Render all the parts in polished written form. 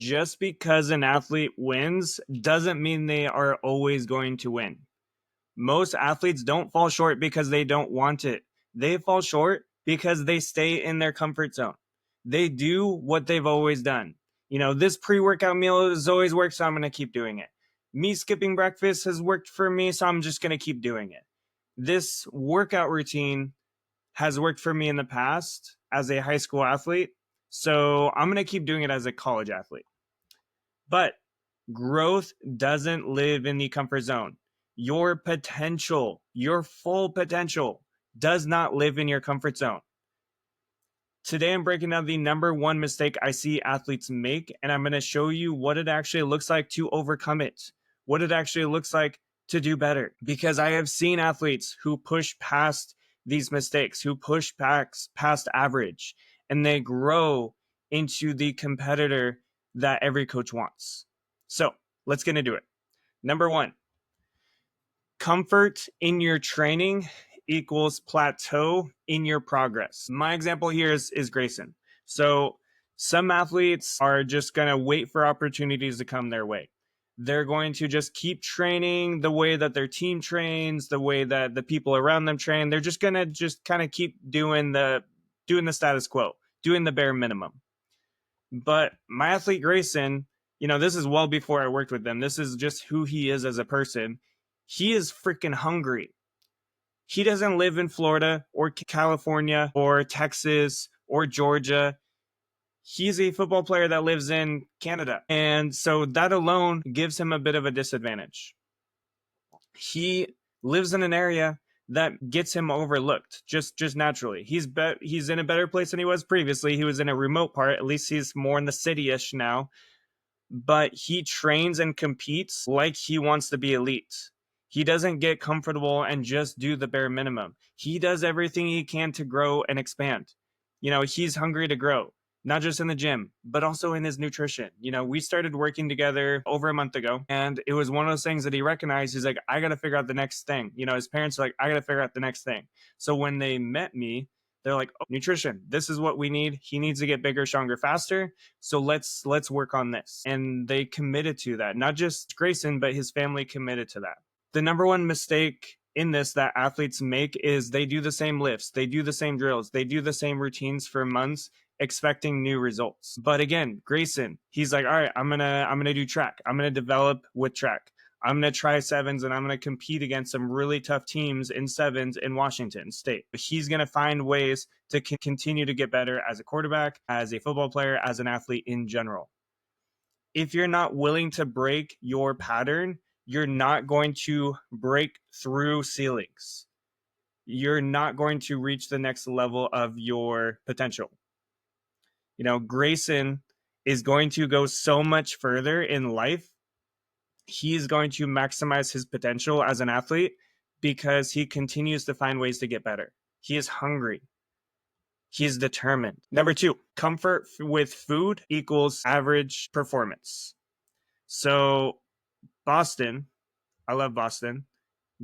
Just because an athlete wins doesn't mean they are always going to win. Most athletes don't fall short because they don't want it. They fall short because they stay in their comfort zone. They do what they've always done. This pre-workout meal has always worked, so I'm going to keep doing it. Me skipping breakfast has worked for me, so I'm just going to keep doing it. This workout routine has worked for me in the past as a high school athlete, so I'm going to keep doing it as a college athlete. But growth doesn't live in the comfort zone. Your potential, your full potential, does not live in your comfort zone. Today, I'm breaking down the number one mistake I see athletes make, and I'm going to show you what it actually looks like to overcome it, what it actually looks like to do better. Because I have seen athletes who push past these mistakes, who push past average, and they grow into the competitor that every coach wants. So let's get into it. Number one, comfort in your training equals plateau in your progress. My example here is Grayson. So some athletes are just going to wait for opportunities to come their way. They're going to just keep training the way that their team trains, the way that the people around them train. They're just going to just kind of keep doing the status quo, doing the bare minimum. But my athlete Grayson, this is well before I worked with them. This is just who he is as a person. He is freaking hungry. He doesn't live in Florida or California or Texas or Georgia. He's a football player that lives in Canada. And so that alone gives him a bit of a disadvantage. He lives in an area that gets him overlooked just naturally. He's in a better place than he was previously. He was in a remote part. At least he's more in the city-ish now. But he trains and competes like he wants to be elite. He doesn't get comfortable and just do the bare minimum. He does everything he can to grow and expand. He's hungry to grow, not just in the gym, but also in his nutrition. We started working together over a month ago, and it was one of those things that he recognized. He's like, I got to figure out the next thing. His parents are like, I got to figure out the next thing. So when they met me, they're like, oh, nutrition, this is what we need. He needs to get bigger, stronger, faster. So let's work on this. And they committed to that. Not just Grayson, but his family committed to that. The number one mistake in this that athletes make is they do the same lifts, they do the same drills, they do the same routines for months, expecting new results. But again, Grayson, he's like, all right, I'm gonna do track. I'm gonna develop with track. I'm going to try sevens, and I'm going to compete against some really tough teams in sevens in Washington State. He's going to find ways to continue to get better as a quarterback, as a football player, as an athlete in general. If you're not willing to break your pattern, you're not going to break through ceilings. You're not going to reach the next level of your potential. Grayson is going to go so much further in life. He's going to maximize his potential as an athlete because he continues to find ways to get better. He is hungry. He is determined. Number two, comfort with food equals average performance. So Boston, I love Boston.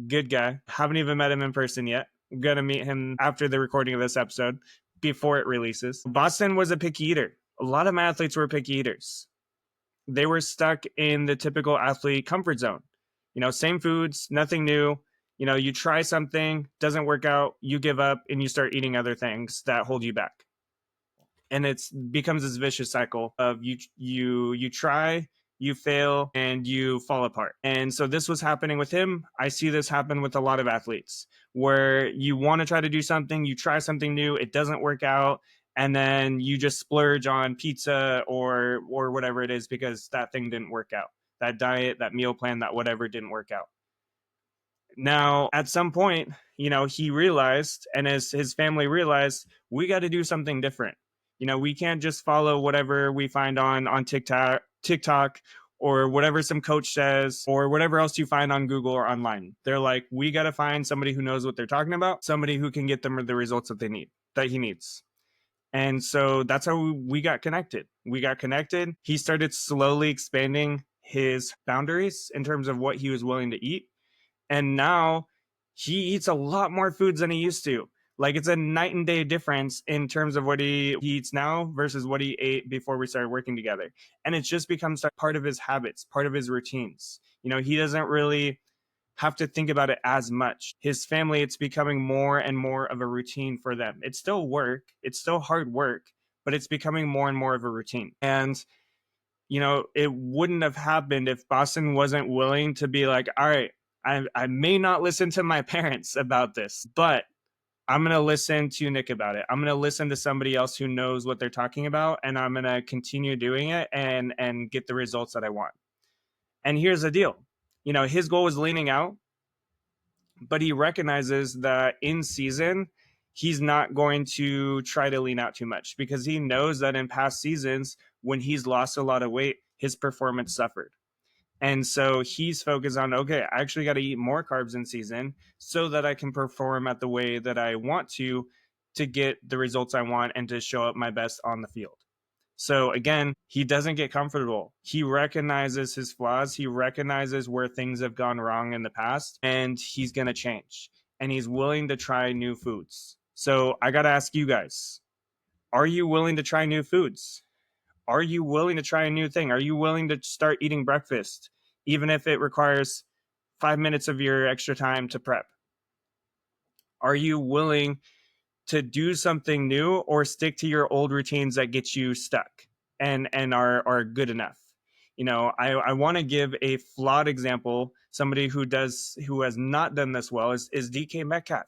Good guy. Haven't even met him in person yet. I'm going to meet him after the recording of this episode, before it releases. Boston was a picky eater. A lot of my athletes were picky eaters. They were stuck in the typical athlete comfort zone. Same foods, nothing new. You try something, doesn't work out, you give up, and you start eating other things that hold you back. And it becomes this vicious cycle of you try, you fail, and you fall apart. And so this was happening with him. I see this happen with a lot of athletes, where you want to try to do something, you try something new, it doesn't work out, and then you just splurge on pizza or whatever it is because that thing didn't work out. That diet, that meal plan, that whatever didn't work out. Now, at some point, he realized, and as his family realized, we got to do something different. We can't just follow whatever we find on TikTok or whatever some coach says or whatever else you find on Google or online. They're like, we got to find somebody who knows what they're talking about, somebody who can get them the results that he needs. And so that's how we got connected. He started slowly expanding his boundaries in terms of what he was willing to eat. And now he eats a lot more foods than he used to. Like it's a night and day difference in terms of what he eats now versus what he ate before we started working together. And it just becomes part of his habits, part of his routines. He doesn't really have to think about it as much. His family, it's becoming more and more of a routine for them. It's still work, it's still hard work, but it's becoming more and more of a routine. And it wouldn't have happened if Boston wasn't willing to be like, all right, I may not listen to my parents about this, but I'm going to listen to Nick about it. I'm going to listen to somebody else who knows what they're talking about, and I'm going to continue doing it and get the results that I want. And here's the deal. His goal was leaning out, but he recognizes that in season, he's not going to try to lean out too much because he knows that in past seasons, when he's lost a lot of weight, his performance suffered. And so he's focused on, okay, I actually got to eat more carbs in season so that I can perform at the way that I want to get the results I want and to show up my best on the field. So again, he doesn't get comfortable. He recognizes his flaws. He recognizes where things have gone wrong in the past, and he's going to change. And he's willing to try new foods. So I got to ask you guys, are you willing to try new foods? Are you willing to try a new thing? Are you willing to start eating breakfast, even if it requires 5 minutes of your extra time to prep? Are you willing to do something new or stick to your old routines that get you stuck and are good enough? I want to give a flawed example. Somebody who has not done this well is DK Metcalf.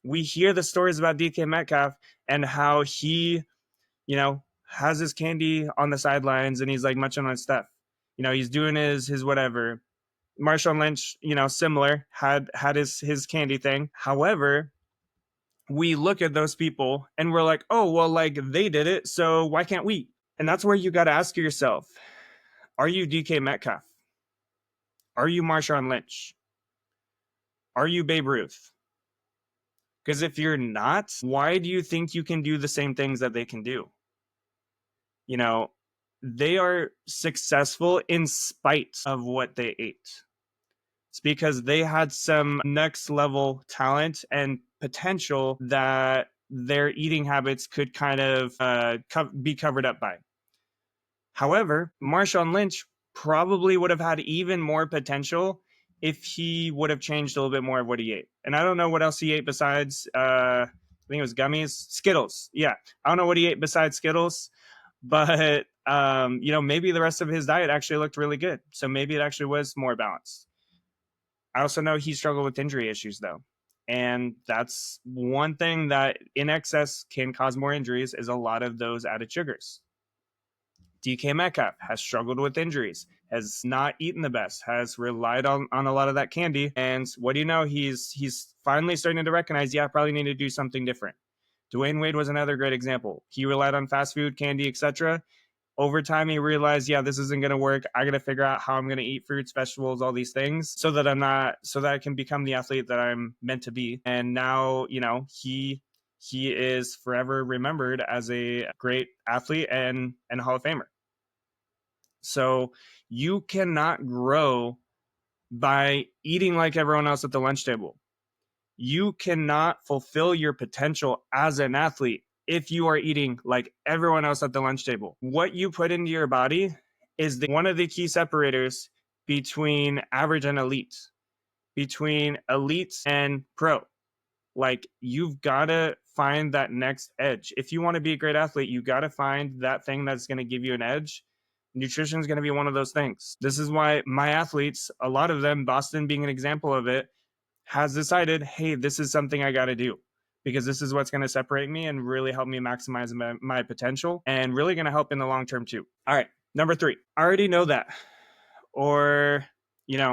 We hear the stories about DK Metcalf and how he, has his candy on the sidelines and he's like munching on stuff. He's doing his whatever. Marshawn Lynch, similar, had his candy thing. However, we look at those people and we're like, oh, well, like they did it, so why can't we? And that's where you got to ask yourself, are you DK Metcalf? Are you Marshawn Lynch? Are you Babe Ruth? Because if you're not, why do you think you can do the same things that they can do? They are successful in spite of what they ate. It's because they had some next level talent and potential that their eating habits could kind of be covered up by. However, Marshawn Lynch probably would have had even more potential if he would have changed a little bit more of what he ate. And I don't know what else he ate besides, I think it was gummies, Skittles. Yeah, I don't know what he ate besides Skittles, but maybe the rest of his diet actually looked really good. So maybe it actually was more balanced. I also know he struggled with injury issues though. And that's one thing that in excess can cause more injuries is a lot of those added sugars. DK Metcalf has struggled with injuries, has not eaten the best, has relied on a lot of that candy. And what do you know? He's finally starting to recognize, I probably need to do something different. Dwayne Wade was another great example. He relied on fast food, candy, etc. Over time, he realized, this isn't going to work. I got to figure out how I'm going to eat fruits, vegetables, all these things so that I can become the athlete that I'm meant to be. And now, he is forever remembered as a great athlete and Hall of Famer. So you cannot grow by eating like everyone else at the lunch table. You cannot fulfill your potential as an athlete if you are eating like everyone else at the lunch table. What you put into your body is one of the key separators between average and elite, between elite and pro. Like you've got to find that next edge. If you want to be a great athlete, you got to find that thing that's going to give you an edge. Nutrition is going to be one of those things. This is why my athletes, a lot of them, Boston being an example of it, has decided, hey, this is something I got to do because this is what's going to separate me and really help me maximize my potential and really going to help in the long term too. All right, number 3, I already know that. Or, I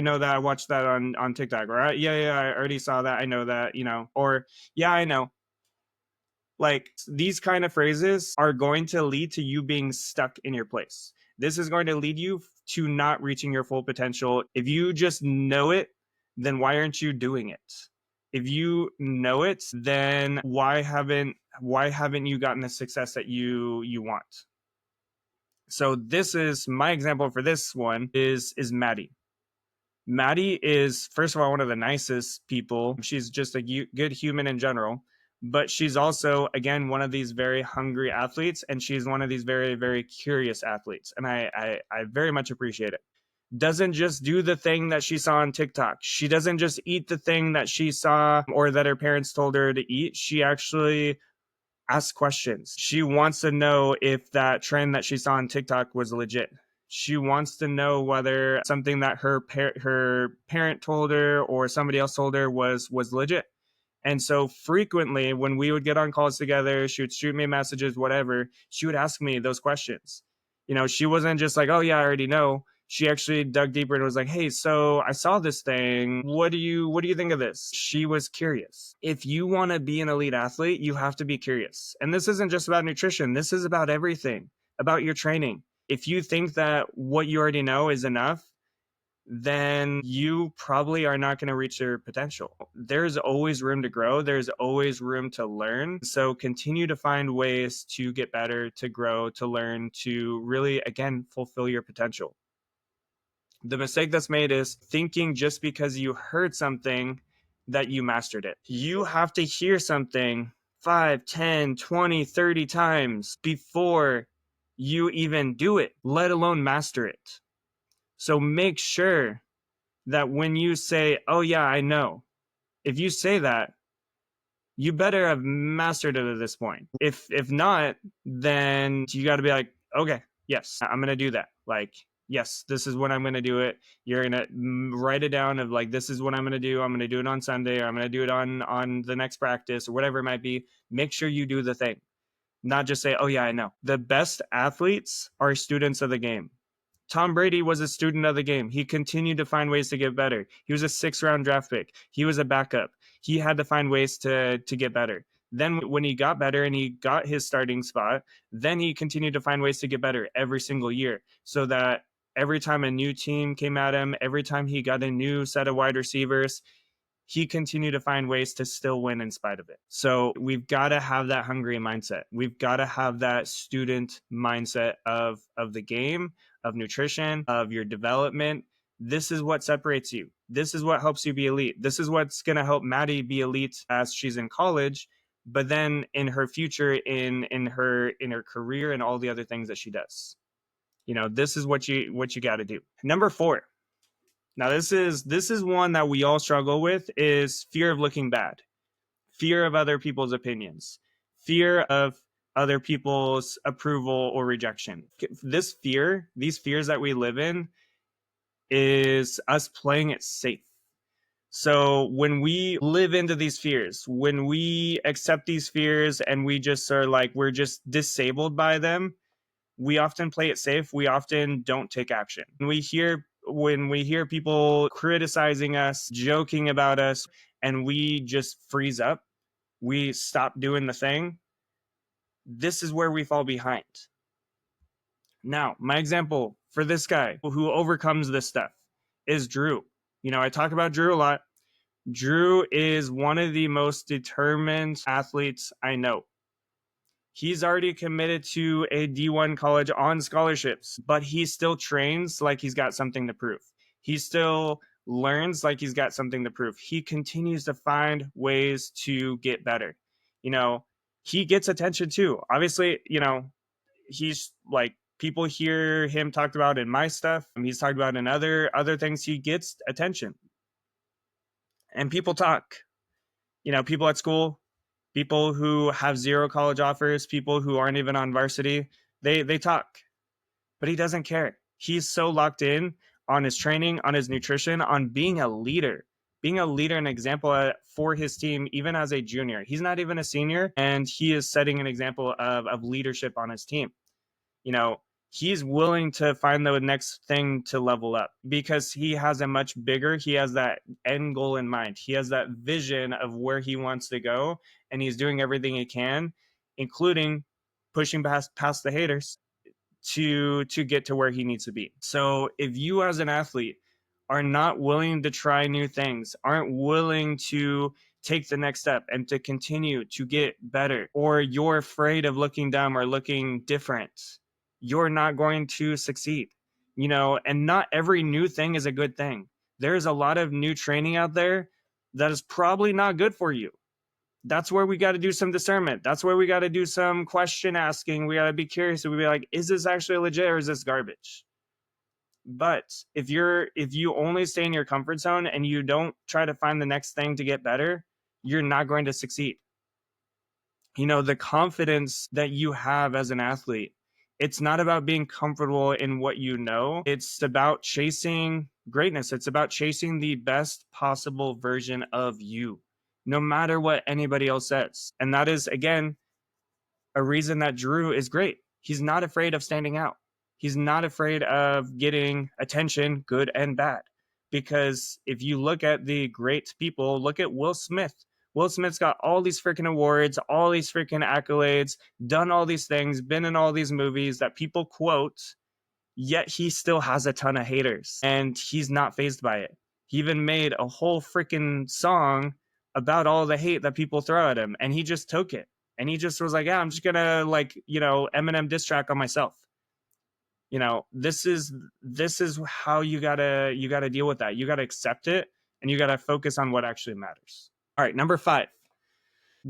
know that. I watched that on TikTok. Or, I already saw that. I know that, or, I know. Like these kind of phrases are going to lead to you being stuck in your place. This is going to lead you to not reaching your full potential. If you just know it, then why aren't you doing it? If you know it, then why haven't you gotten the success that you want? So this is my example for this one is Maddie. Maddie is, first of all, one of the nicest people. She's just a good human in general, but she's also, again, one of these very hungry athletes, and she's one of these very, very curious athletes. And I very much appreciate it. Doesn't just do the thing that she saw on TikTok. She doesn't just eat the thing that she saw or that her parents told her to eat. She actually asks questions. She wants to know if that trend that she saw on TikTok was legit. She wants to know whether something that her parent told her or somebody else told her was legit. And so frequently when we would get on calls together, she would shoot me messages, whatever, she would ask me those questions. She wasn't just like, oh yeah, I already know. She actually dug deeper and was like, hey, so I saw this thing. What do you think of this? She was curious. If you want to be an elite athlete, you have to be curious. And this isn't just about nutrition. This is about everything, about your training. If you think that what you already know is enough, then you probably are not going to reach your potential. There's always room to grow. There's always room to learn. So continue to find ways to get better, to grow, to learn, to really, again, fulfill your potential. The mistake that's made is thinking just because you heard something that you mastered it. You have to hear something 5, 10, 20, 30 times before you even do it, let alone master it. So make sure that when you say, oh yeah, I know, if you say that, you better have mastered it at this point. If not, then you got to be like, okay, yes, I'm going to do that. Like, yes, this is when I'm going to do it. You're going to write it down of like, this is what I'm going to do. I'm going to do it on Sunday, or I'm going to do it on the next practice, or whatever it might be. Make sure you do the thing, not just say, oh yeah, I know. The best athletes are students of the game. Tom Brady was a student of the game. He continued to find ways to get better. He was a 6th-round draft pick. He was a backup. He had to find ways to get better. Then when he got better and he got his starting spot, then he continued to find ways to get better every single year, so that every time a new team came at him, every time he got a new set of wide receivers, he continued to find ways to still win in spite of it. So we've got to have that hungry mindset. We've got to have that student mindset of the game, of nutrition, of your development. This is what separates you. This is what helps you be elite. This is what's going to help Maddie be elite as she's in college, but then in her future, in her career and all the other things that she does. This is what you got to do. Number 4. Now, this is one that we all struggle with, is fear of looking bad, fear of other people's opinions, fear of other people's approval or rejection. These fears that we live in, is us playing it safe. So when we live into these fears, when we accept these fears and we just are like, we're just disabled by them, we often play it safe. We often don't take action. When we hear people criticizing us, joking about us, and we just freeze up, we stop doing the thing, this is where we fall behind. Now, my example for this guy who overcomes this stuff is Drew. I talk about Drew a lot. Drew is one of the most determined athletes I know. He's already committed to a D1 college on scholarships, but he still trains like he's got something to prove. He still learns like he's got something to prove. He continues to find ways to get better. He gets attention too. Obviously, he's like, people hear him talked about in my stuff. He's talked about in other things. He gets attention. And people talk. People at school, people who have 0 college offers, people who aren't even on varsity, they talk, but he doesn't care. He's so locked in on his training, on his nutrition, on being a leader and example for his team, even as a junior. He's not even a senior, and he is setting an example of leadership on his team. He's willing to find the next thing to level up because he has that end goal in mind. He has that vision of where he wants to go, and he's doing everything he can, including pushing past the haters to get to where he needs to be. So if you as an athlete are not willing to try new things, aren't willing to take the next step and to continue to get better, or you're afraid of looking dumb or looking different, you're not going to succeed. And not every new thing is a good thing. There's a lot of new training out there that is probably not good for you. That's where we got to do some discernment. That's where we got to do some question asking. We got to be curious. We be like, is this actually legit or is this garbage? But if you only stay in your comfort zone and you don't try to find the next thing to get better, you're not going to succeed. The confidence that you have as an athlete, it's not about being comfortable in what you know. It's about chasing greatness. It's about chasing the best possible version of you, no matter what anybody else says. And that is, again, a reason that Drew is great. He's not afraid of standing out. He's not afraid of getting attention, good and bad. Because if you look at the great people, look at Will Smith. Will Smith's got all these freaking awards, all these freaking accolades, done all these things, been in all these movies that people quote, yet he still has a ton of haters and he's not fazed by it. He even made a whole freaking song about all the hate that people throw at him, and he just took it. And he just was like, yeah, I'm just gonna Eminem diss track on myself. This is how you gotta deal with that. You gotta accept it and you gotta focus on what actually matters. All right, number 5.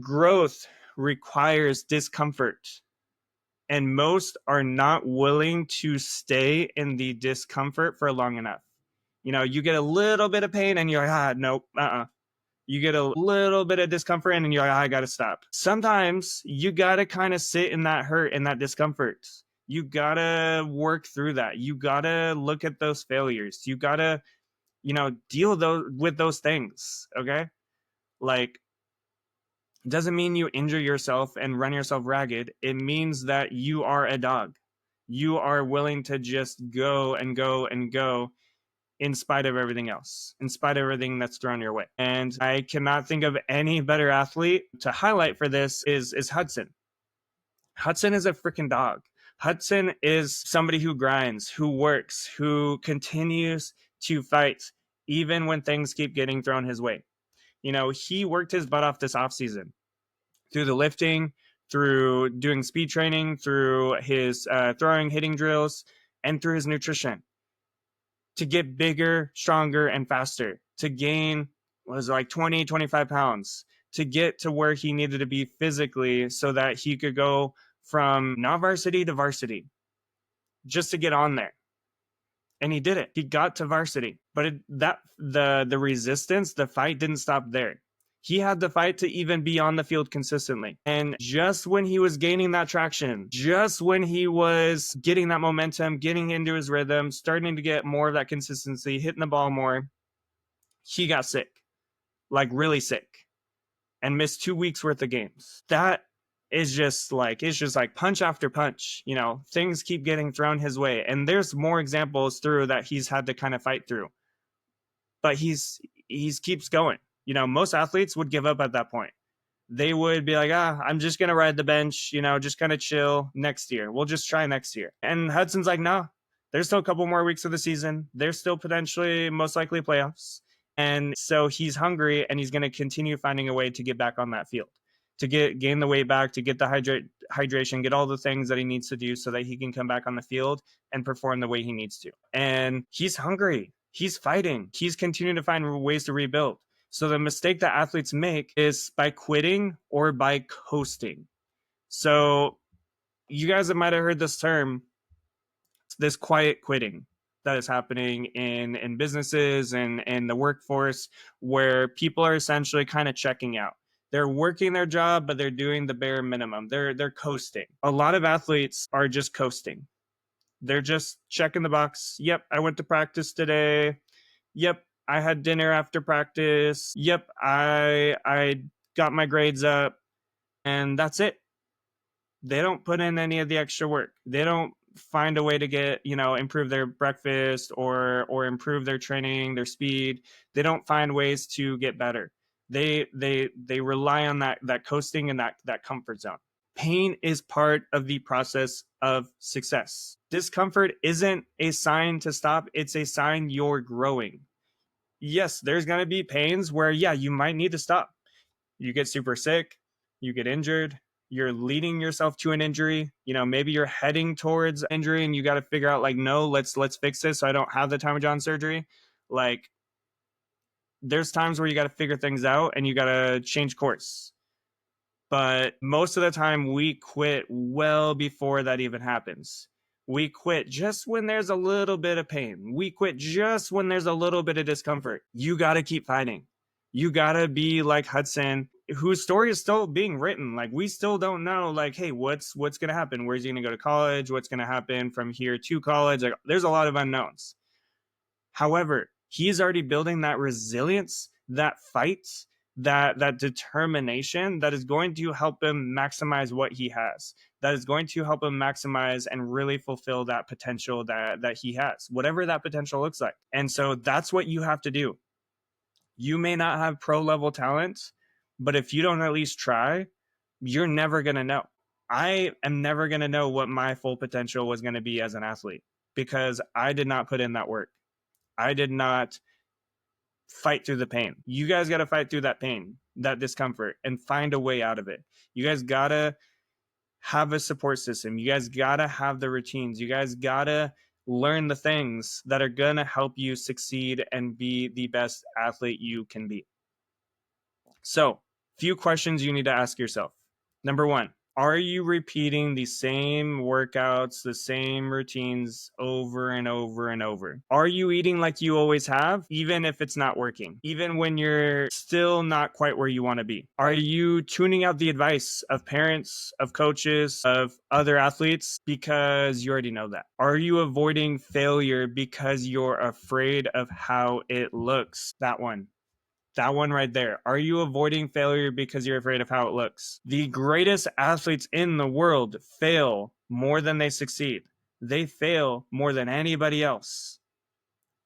Growth requires discomfort. And most are not willing to stay in the discomfort for long enough. You get a little bit of pain and you're like, nope, You get a little bit of discomfort and you're like, I gotta stop. Sometimes you gotta kind of sit in that hurt and that discomfort. You gotta work through that. You gotta look at those failures. You gotta, deal with those things. Okay. Like, doesn't mean you injure yourself and run yourself ragged. It means that you are a dog. You are willing to just go and go and go in spite of everything else, in spite of everything that's thrown your way. And I cannot think of any better athlete to highlight for this is Hudson. Hudson is a freaking dog. Hudson is somebody who grinds, who works, who continues to fight, even when things keep getting thrown his way. He worked his butt off this offseason through the lifting, through doing speed training, through his throwing, hitting drills, and through his nutrition to get bigger, stronger, and faster, to gain, 20, 25 pounds, to get to where he needed to be physically so that he could go from not varsity to varsity, just to get on there. And he did it. He got to varsity. But the resistance, the fight didn't stop there. He had the fight to even be on the field consistently. And just when he was gaining that traction, just when he was getting that momentum, getting into his rhythm, starting to get more of that consistency, hitting the ball more, he got sick, like really sick, and missed 2 weeks worth of games. That is just like punch after punch. Things keep getting thrown his way. And there's more examples through that he's had to kind of fight through. But he's keeps going. Most athletes would give up at that point. They would be like, I'm just going to ride the bench, just kind of chill next year. We'll just try next year. And Hudson's like, no, there's still a couple more weeks of the season. There's still potentially, most likely, playoffs. And so he's hungry and he's going to continue finding a way to get back on that field, to gain the weight back, to get the hydration, get all the things that he needs to do so that he can come back on the field and perform the way he needs to. And he's hungry. He's fighting. He's continuing to find ways to rebuild. So the mistake that athletes make is by quitting or by coasting. So you guys might have heard this term, this quiet quitting that is happening in businesses and in the workforce, where people are essentially kind of checking out. They're working their job, but they're doing the bare minimum. They're coasting. A lot of athletes are just coasting. They're just checking the box. Yep, I went to practice today. Yep, I had dinner after practice. Yep, I got my grades up, and that's it. They don't put in any of the extra work. They don't find a way to get, improve their breakfast or improve their training, their speed. They don't find ways to get better. They rely on that coasting and that comfort zone. Pain is part of the process of success. Discomfort isn't a sign to stop. It's a sign you're growing. Yes, there's going to be pains where, you might need to stop. You get super sick, you get injured, you're leading yourself to an injury. Maybe you're heading towards injury and you got to figure out no, let's fix this so I don't have the Tommy John surgery. There's times where you got to figure things out and you got to change course. But most of the time we quit well before that even happens. We quit just when there's a little bit of pain. We quit just when there's a little bit of discomfort. You got to keep fighting. You got to be like Hudson, whose story is still being written. Like, we still don't know, like, hey, what's going to happen? Where's he going to go to college? What's going to happen from here to college? Like, there's a lot of unknowns. However, he's already building that resilience, that fight, that determination that is going to help him maximize what he has, that is going to help him maximize and really fulfill that potential that he has, whatever that potential looks like. And so that's what you have to do. You may not have pro level talent, but if you don't at least try, you're never going to know. I am never going to know what my full potential was going to be as an athlete because I did not put in that work. I did not fight through the pain. You guys got to fight through that pain, that discomfort, and find a way out of it. You guys got to have a support system. You guys got to have the routines. You guys got to learn the things that are going to help you succeed and be the best athlete you can be. So, few questions you need to ask yourself. Number one, are you repeating the same workouts, the same routines over and over and over? Are you eating like you always have, even if it's not working, even when you're still not quite where you want to be? Are you tuning out the advice of parents, of coaches, of other athletes because you already know that? Are you avoiding failure because you're afraid of how it looks? That one right there. Are you avoiding failure because you're afraid of how it looks? The greatest athletes in the world fail more than they succeed. They fail more than anybody else.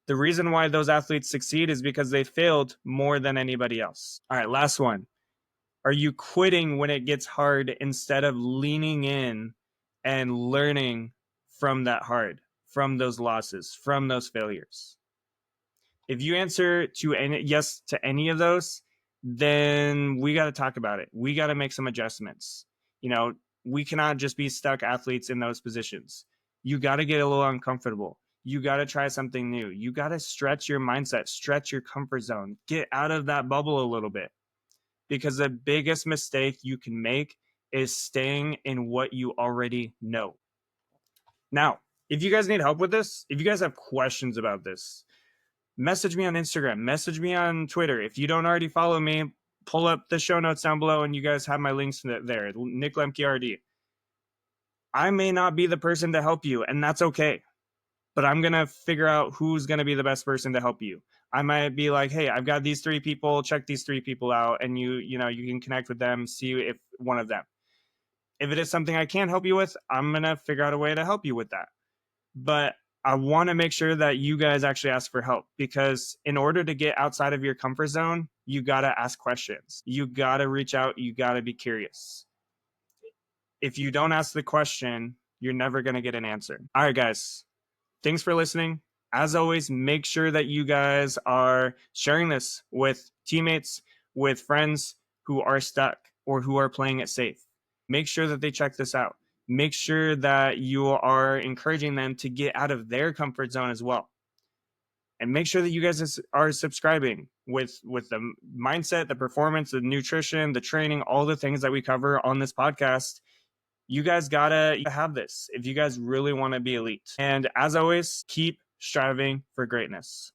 The reason why those athletes succeed is because they failed more than anybody else. All right, last one. Are you quitting when it gets hard instead of leaning in and learning from that hard, from those losses, from those failures? If you answer to yes to any of those, then we got to talk about it. We got to make some adjustments. We cannot just be stuck athletes in those positions. You got to get a little uncomfortable. You got to try something new. You got to stretch your mindset, stretch your comfort zone, get out of that bubble a little bit. Because the biggest mistake you can make is staying in what you already know. Now, if you guys need help with this, if you guys have questions about this, message me on Instagram, message me on Twitter. If you don't already follow me, pull up the show notes down below and you guys have my links there. Nick Lemke RD. I may not be the person to help you, and that's okay. But I'm going to figure out who's going to be the best person to help you. I might be like, hey, I've got these 3 people, check these 3 people out, and you can connect with them, see if one of them. If it is something I can't help you with, I'm going to figure out a way to help you with that. But I want to make sure that you guys actually ask for help, because in order to get outside of your comfort zone, you got to ask questions. You got to reach out. You got to be curious. If you don't ask the question, you're never going to get an answer. All right, guys. Thanks for listening. As always, make sure that you guys are sharing this with teammates, with friends who are stuck or who are playing it safe. Make sure that they check this out. Make sure that you are encouraging them to get out of their comfort zone as well. And make sure that you guys are subscribing with the mindset, the performance, the nutrition, the training, all the things that we cover on this podcast. You guys gotta have this if you guys really want to be elite. And as always, keep striving for greatness.